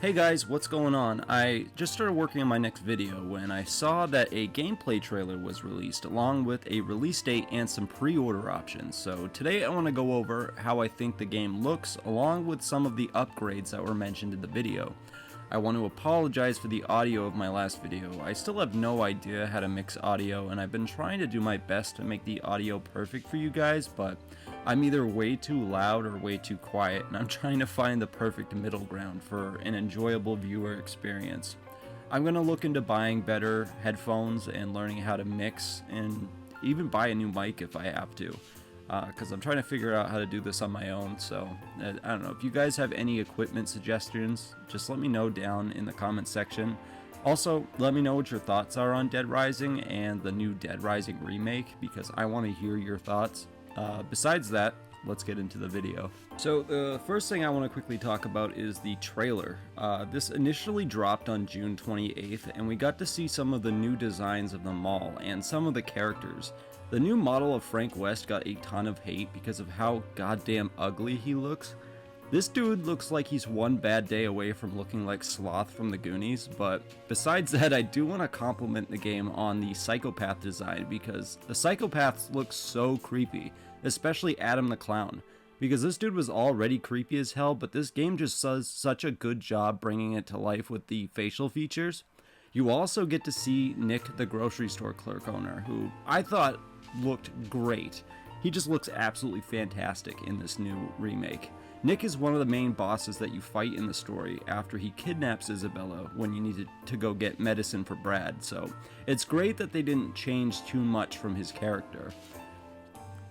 Hey guys, what's going on? I just started working on my next video when I saw that a gameplay trailer was released along with a release date and some pre-order options. So today I want to go over how I think the game looks along with some of the upgrades that were mentioned in the video. I want to apologize for the audio of my last video. I still have no idea how to mix audio and I've been trying to do my best to make the audio perfect for you guys, but I'm either way too loud or way too quiet, and I'm trying to find the perfect middle ground for an enjoyable viewer experience. I'm going to look into buying better headphones and learning how to mix, and even buy a new mic if I have to, because I'm trying to figure out how to do this on my own. So I don't know, if you guys have any equipment suggestions, just let me know down in the comment section. Also, let me know what your thoughts are on Dead Rising and the new Dead Rising remake, because I want to hear your thoughts. Besides that, let's get into the video. So the first thing I want to quickly talk about is the trailer. This initially dropped on June 28th, and we got to see some of the new designs of the mall and some of the characters. The new model of Frank West got a ton of hate because of how goddamn ugly he looks. This dude looks like he's one bad day away from looking like Sloth from the Goonies, but besides that, I do want to compliment the game on the psychopath design, because the psychopaths look so creepy, especially Adam the Clown, because this dude was already creepy as hell, but this game just does such a good job bringing it to life with the facial features. You also get to see Nick, the grocery store clerk owner, who I thought looked great. He just looks absolutely fantastic in this new remake. Nick is one of the main bosses that you fight in the story after he kidnaps Isabella when you need to go get medicine for Brad, so it's great that they didn't change too much from his character.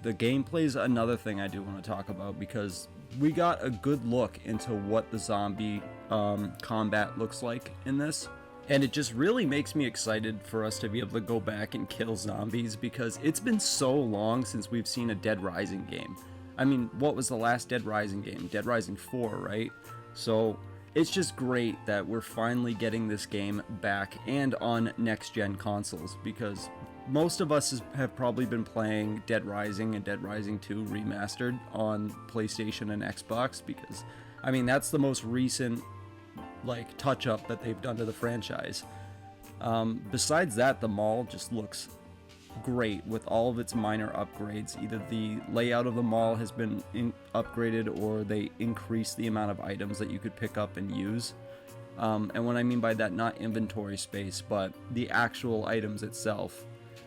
The gameplay is another thing I do want to talk about, because we got a good look into what the zombie combat looks like in this. And it just really makes me excited for us to be able to go back and kill zombies, because it's been so long since we've seen a Dead Rising game. I mean, what was the last Dead Rising game? Dead Rising 4, right? So it's just great that we're finally getting this game back and on next-gen consoles, because most of us have probably been playing Dead Rising and Dead Rising 2 Remastered on PlayStation and Xbox, because, I mean, that's the most recent, like, touch-up that they've done to the franchise. Besides that, the mall just looks great with all of its minor upgrades. Either the layout of the mall has been upgraded, or they increased the amount of items that you could pick up and use. And what I mean by that, not inventory space, but the actual items itself,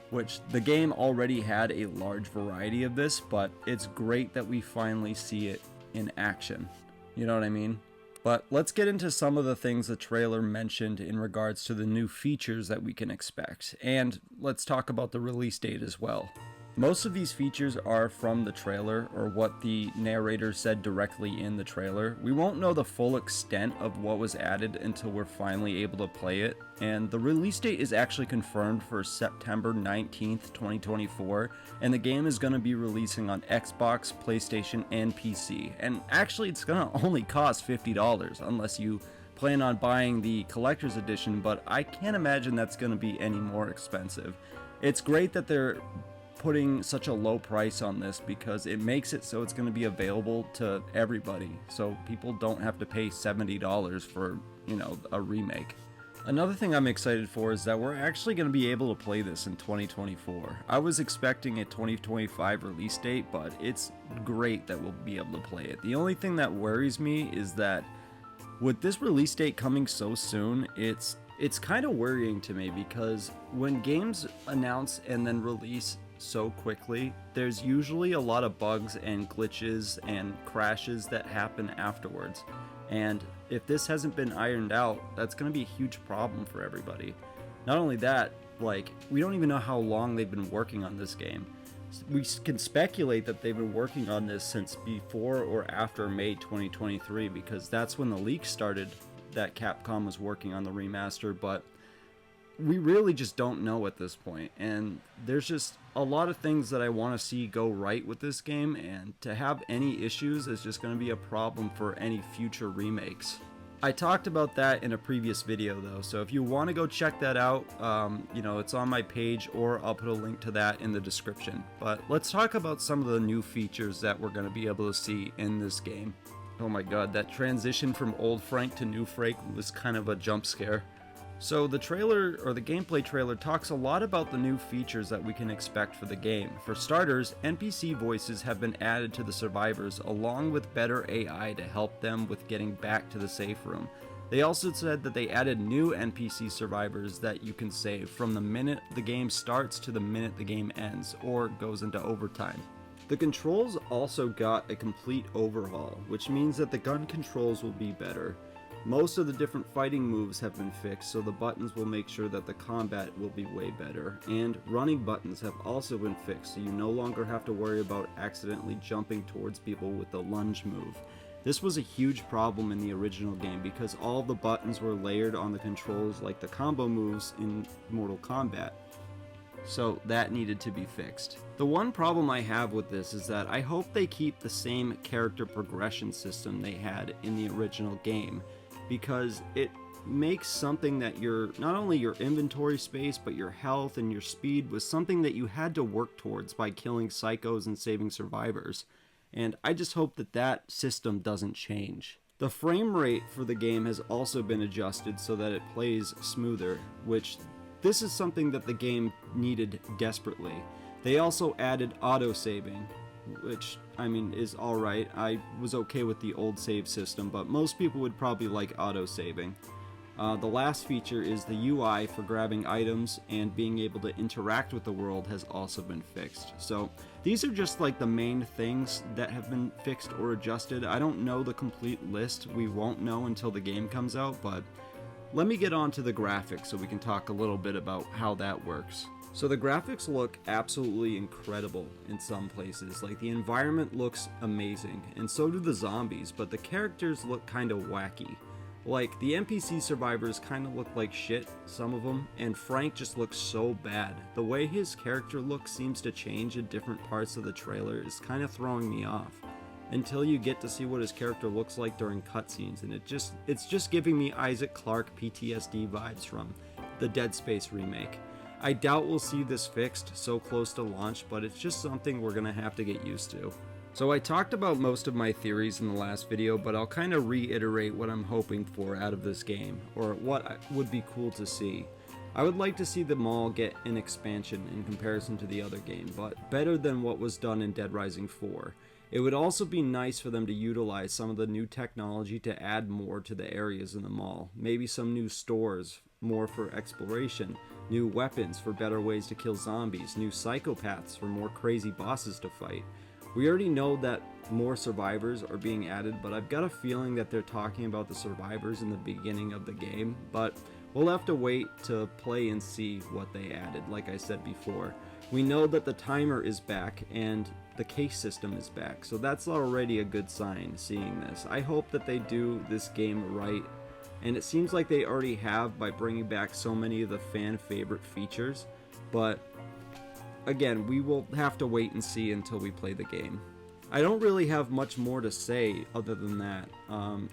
which the game already had a large variety of this, but it's great that we finally see it in action. You know what I mean? But let's get into some of the things the trailer mentioned in regards to the new features that we can expect, and let's talk about the release date as well. Most of these features are from the trailer, or what the narrator said directly in the trailer. We won't know the full extent of what was added until we're finally able to play it, and the release date is actually confirmed for September 19th, 2024, and the game is going to be releasing on Xbox, PlayStation, and PC. And actually, it's going to only cost $50 unless you plan on buying the collector's edition, but I can't imagine that's going to be any more expensive. It's great that they're putting such a low price on this, because it makes it so it's going to be available to everybody, so people don't have to pay $70 for, you know, a remake. Another thing I'm excited for is that we're actually going to be able to play this in 2024. I was expecting a 2025 release date, but it's great that we'll be able to play it. The only thing that worries me is that with this release date coming so soon, it's kind of worrying to me, because when games announce and then release so quickly, there's usually a lot of bugs and glitches and crashes that happen afterwards, and if this hasn't been ironed out, that's going to be a huge problem for everybody. Not only that, like, we don't even know how long they've been working on this game. We can speculate that they've been working on this since before or after May 2023, because that's when the leak started that Capcom was working on the remaster, but we really just don't know at this point, and there's just a lot of things that I want to see go right with this game, and to have any issues is just going to be a problem for any future remakes. I talked about that in a previous video though, so if you want to go check that out, you know, it's on my page, or I'll put a link to that in the description. But let's talk about some of the new features that we're going to be able to see in this game. Oh my god, that transition from old Frank to new Frank was kind of a jump scare. So the trailer, or the gameplay trailer, talks a lot about the new features that we can expect for the game. For starters, NPC voices have been added to the survivors along with better AI to help them with getting back to the safe room. They also said that they added new NPC survivors that you can save from the minute the game starts to the minute the game ends, or goes into overtime. The controls also got a complete overhaul, which means that the gun controls will be better. Most of the different fighting moves have been fixed, so the buttons will make sure that the combat will be way better. And running buttons have also been fixed, so you no longer have to worry about accidentally jumping towards people with the lunge move. This was a huge problem in the original game because all the buttons were layered on the controls like the combo moves in Mortal Kombat. So that needed to be fixed. The one problem I have with this is that I hope they keep the same character progression system they had in the original game, because it makes something that not only your inventory space, but your health and your speed was something that you had to work towards by killing psychos and saving survivors. And I just hope that that system doesn't change. The frame rate for the game has also been adjusted so that it plays smoother, which this is something that the game needed desperately. They also added auto-saving, which, I mean, is alright. I was okay with the old save system, but most people would probably like auto-saving. The last feature is the UI for grabbing items and being able to interact with the world has also been fixed. So these are just like the main things that have been fixed or adjusted. I don't know the complete list. We won't know until the game comes out, but let me get on to the graphics so we can talk a little bit about how that works. So the graphics look absolutely incredible in some places. Like, the environment looks amazing, and so do the zombies, but the characters look kind of wacky. Like, the NPC survivors kind of look like shit, some of them, and Frank just looks so bad. The way his character look seems to change in different parts of the trailer is kind of throwing me off, until you get to see what his character looks like during cutscenes, and it's just giving me Isaac Clarke PTSD vibes from the Dead Space remake. I doubt we'll see this fixed so close to launch, but it's just something we're gonna have to get used to. So I talked about most of my theories in the last video, but I'll kind of reiterate what I'm hoping for out of this game, or what would be cool to see. I would like to see the mall get an expansion in comparison to the other game, but better than what was done in Dead Rising 4. It would also be nice for them to utilize some of the new technology to add more to the areas in the mall. Maybe some new stores, more for exploration, new weapons for better ways to kill zombies, new psychopaths for more crazy bosses to fight. We already know that more survivors are being added, but I've got a feeling that they're talking about the survivors in the beginning of the game, but we'll have to wait to play and see what they added, like I said before. We know that the timer is back and the case system is back, so that's already a good sign seeing this. I hope that they do this game right, and it seems like they already have by bringing back so many of the fan favorite features, but again, we will have to wait and see until we play the game. I don't really have much more to say other than that.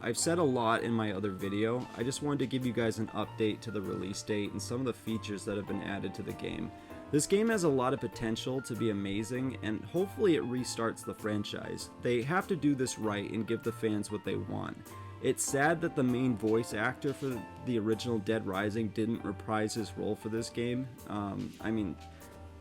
I've said a lot in my other video. I just wanted to give you guys an update to the release date and some of the features that have been added to the game. This game has a lot of potential to be amazing, and hopefully it restarts the franchise. They have to do this right and give the fans what they want. It's sad that the main voice actor for the original Dead Rising didn't reprise his role for this game.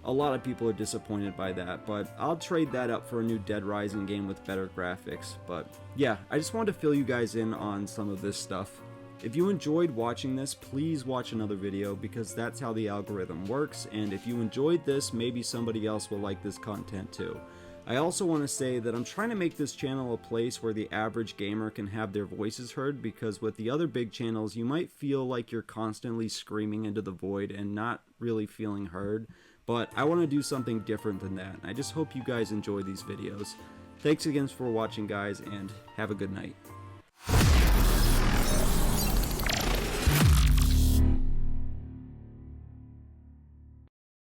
A lot of people are disappointed by that, but I'll trade that up for a new Dead Rising game with better graphics. But yeah, I just wanted to fill you guys in on some of this stuff. If you enjoyed watching this, please watch another video, because that's how the algorithm works, and if you enjoyed this, maybe somebody else will like this content too. I also want to say that I'm trying to make this channel a place where the average gamer can have their voices heard, because with the other big channels, you might feel like you're constantly screaming into the void and not really feeling heard. But I want to do something different than that. I just hope you guys enjoy these videos. Thanks again for watching, guys, and have a good night.